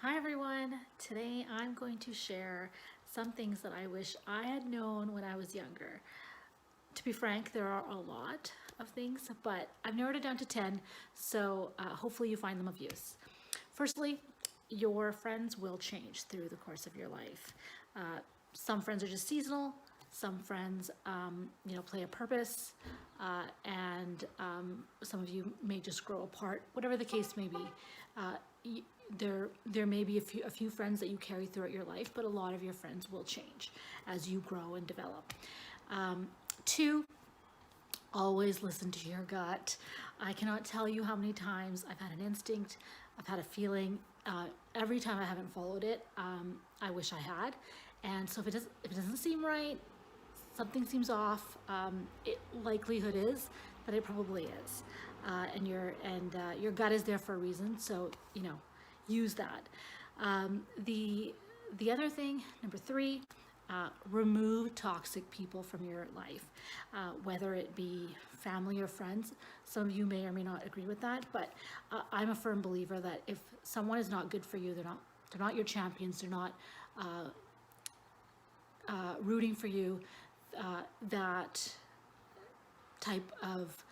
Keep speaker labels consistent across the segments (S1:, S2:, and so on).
S1: Hi everyone. Today I'm going to share some things that I wish I had known when I was younger. To be frank, there are a lot of things, but I've narrowed it down to 10, so hopefully you find them of use. Firstly, your friends will change through the course of your life. Some friends are just seasonal. Some friends, play a purpose, and some of you may just grow apart. Whatever the case may be, there may be a few friends that you carry throughout your life, but a lot of your friends will change as you grow and develop. Two, always listen to your gut. I cannot tell you how many times I've had an instinct, I've had a feeling. Every time I haven't followed it, I wish I had. And so if it doesn't seem right, something seems off. Likelihood is that it probably is, and your gut is there for a reason. So use that. The other thing, number three, remove toxic people from your life, whether it be family or friends. Some of you may or may not agree with that, but I'm a firm believer that if someone is not good for you, they're not your champions. They're not rooting for you. That type of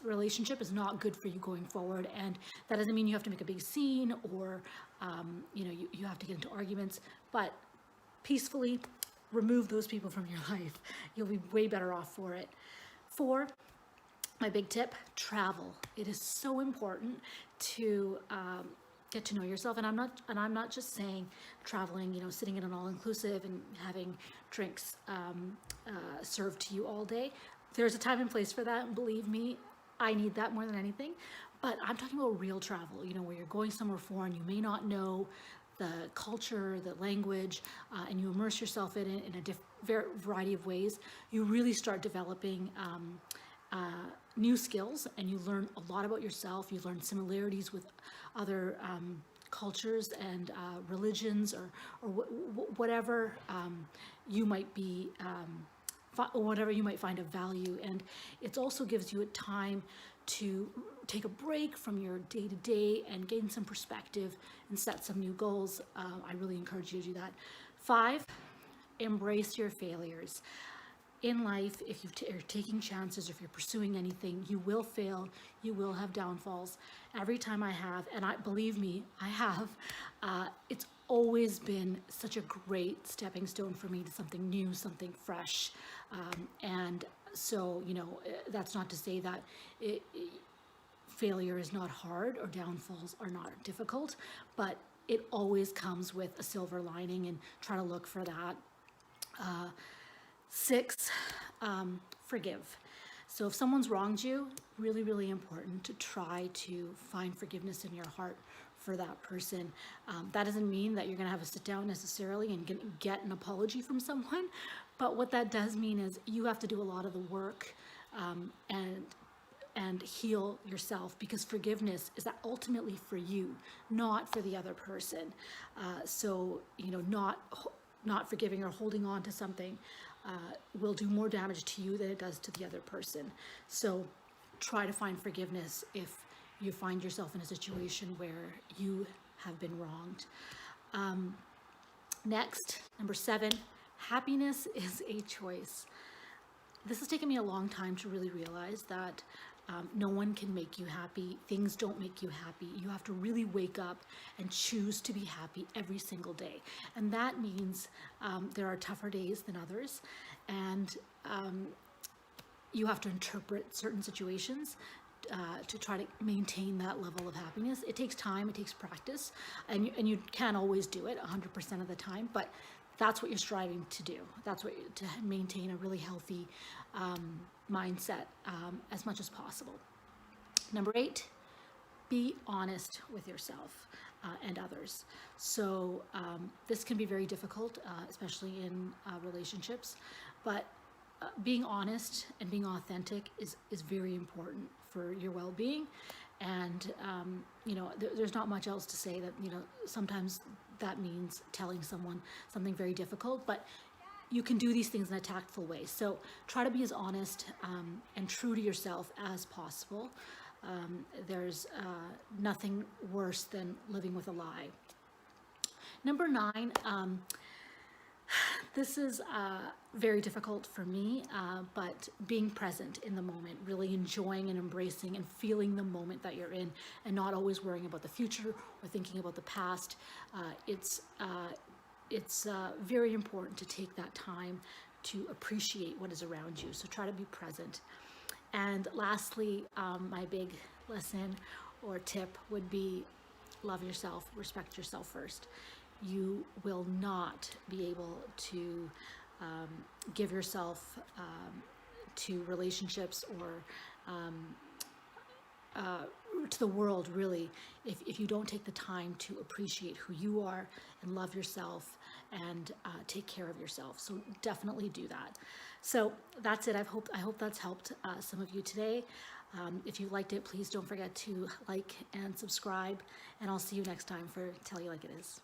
S1: relationship is not good for you going forward, and that doesn't mean you have to make a big scene or you have to get into arguments, but peacefully remove those people from your life. You'll be way better off for it. Four, my big tip: travel. It is so important to get to know yourself, and I'm not just saying traveling, sitting in an all-inclusive and having drinks served to you all day. There's a time and place for that, and believe me, I need that more than anything. But I'm talking about real travel, where you're going somewhere foreign, you may not know the culture, the language, and you immerse yourself in it in a variety of ways. You really start developing new skills, and you learn a lot about yourself. You learn similarities with other cultures and religions, or whatever you might be, whatever you might find of value. And it also gives you a time to take a break from your day to day and gain some perspective and set some new goals. I really encourage you to do that. Five, embrace your failures. In life, if you're taking chances, if you're pursuing anything, you will fail, you will have downfalls. Every time I have, and believe me, I have, it's always been such a great stepping stone for me to something new, something fresh. And so, that's not to say that failure is not hard or downfalls are not difficult, but it always comes with a silver lining, and try to look for that. Six, forgive. So if someone's wronged you, really, really important to try to find forgiveness in your heart for that person. That doesn't mean that you're going to have a sit down necessarily and get an apology from someone, but what that does mean is you have to do a lot of the work, and heal yourself, because forgiveness is ultimately for you, not for the other person. So not forgiving or holding on to something will do more damage to you than it does to the other person. So try to find forgiveness if you find yourself in a situation where you have been wronged. Next, number seven, happiness is a choice. This has taken me a long time to really realize that no one can make you happy. Things don't make you happy. You have to really wake up and choose to be happy every single day. And that means there are tougher days than others. And you have to interpret certain situations to try to maintain that level of happiness. It takes time, it takes practice, and you can't always do it 100% of the time, but that's what you're striving to do. That's what to maintain a really healthy mindset as much as possible. Number eight, be honest with yourself and others. So this can be very difficult, especially in relationships, but being honest and being authentic is very important for your well-being. And there's not much else to say. That sometimes that means telling someone something very difficult, but you can do these things in a tactful way. So try to be as honest and true to yourself as possible. There's nothing worse than living with a lie. Number 9, this is very difficult for me, but being present in the moment, really enjoying and embracing and feeling the moment that you're in, and not always worrying about the future or thinking about the past. It's very important to take that time to appreciate what is around you. So try to be present. And lastly, my big lesson or tip would be love yourself, respect yourself first. You will not be able to give yourself to relationships or to the world, really, if you don't take the time to appreciate who you are and love yourself and take care of yourself. So definitely do that. So that's it. I hope that's helped some of you today. If you liked it, please don't forget to like and subscribe, and I'll see you next time for Tell You Like It Is.